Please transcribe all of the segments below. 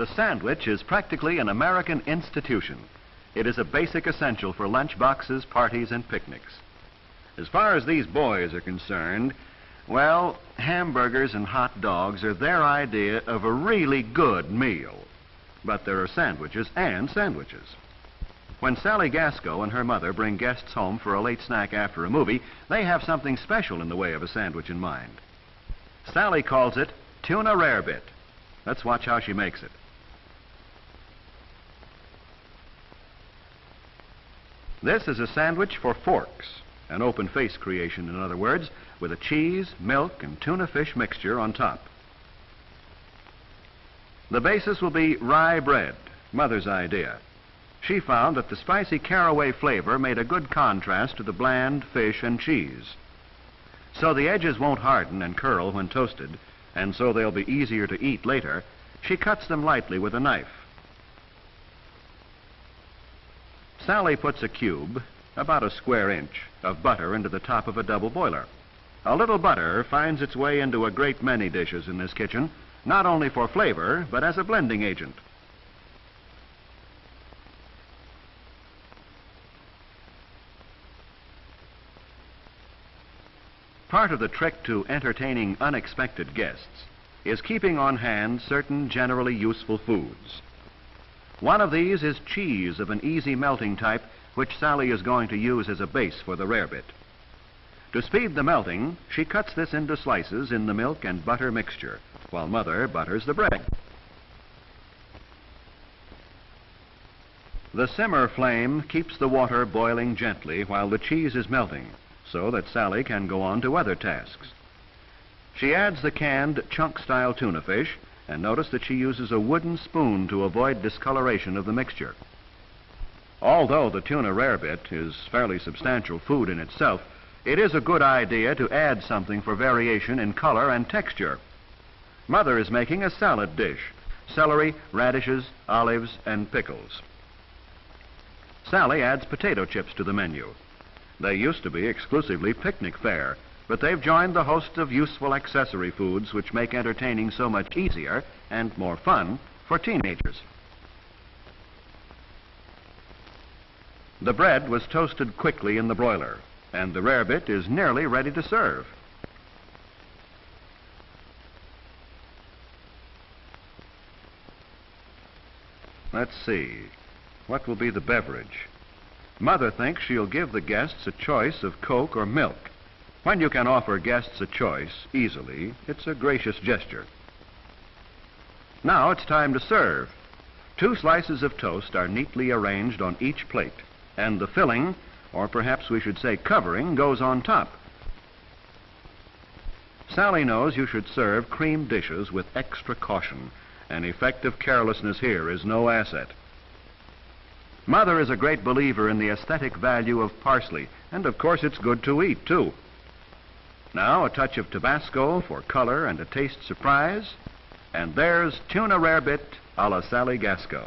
The sandwich is practically an American institution. It is a basic essential for lunch boxes, parties, and picnics. As far as these boys are concerned, well, hamburgers and hot dogs are their idea of a really good meal. But there are sandwiches and sandwiches. When Sally Gasco and her mother bring guests home for a late snack after a movie, they have something special in the way of a sandwich in mind. Sally calls it tuna rarebit. Let's watch how she makes it. This is a sandwich for forks, an open-face creation, in other words, with a cheese, milk, and tuna fish mixture on top. The basis will be rye bread, Mother's idea. She found that the spicy caraway flavor made a good contrast to the bland fish and cheese. So the edges won't harden and curl when toasted, and so they'll be easier to eat later. She cuts them lightly with a knife. Sally puts a cube, about a square inch, of butter into the top of a double boiler. A little butter finds its way into a great many dishes in this kitchen, not only for flavor, but as a blending agent. Part of the trick to entertaining unexpected guests is keeping on hand certain generally useful foods. One of these is cheese of an easy melting type, which Sally is going to use as a base for the rarebit. To speed the melting, she cuts this into slices in the milk and butter mixture, while Mother butters the bread. The simmer flame keeps the water boiling gently while the cheese is melting, so that Sally can go on to other tasks. She adds the canned chunk-style tuna fish, and notice that she uses a wooden spoon to avoid discoloration of the mixture. Although the tuna rarebit is fairly substantial food in itself, it is a good idea to add something for variation in color and texture. Mother is making a salad dish: celery, radishes, olives, and pickles. Sally adds potato chips to the menu. They used to be exclusively picnic fare, but they've joined the host of useful accessory foods which make entertaining so much easier and more fun for teenagers. The bread was toasted quickly in the broiler, and the rarebit is nearly ready to serve. Let's see, what will be the beverage? Mother thinks she'll give the guests a choice of Coke or milk. When you can offer guests a choice easily, it's a gracious gesture. Now it's time to serve. 2 slices of toast are neatly arranged on each plate, and the filling, or perhaps we should say covering, goes on top. Sally knows you should serve cream dishes with extra caution. An effective carelessness here is no asset. Mother is a great believer in the aesthetic value of parsley, and of course it's good to eat, too. Now a touch of Tabasco for color and a taste surprise, and there's tuna rarebit a la Sally Gasco.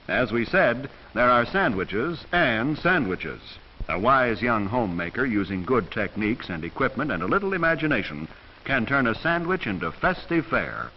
As we said, there are sandwiches and sandwiches. A wise young homemaker using good techniques and equipment and a little imagination can turn a sandwich into festive fare.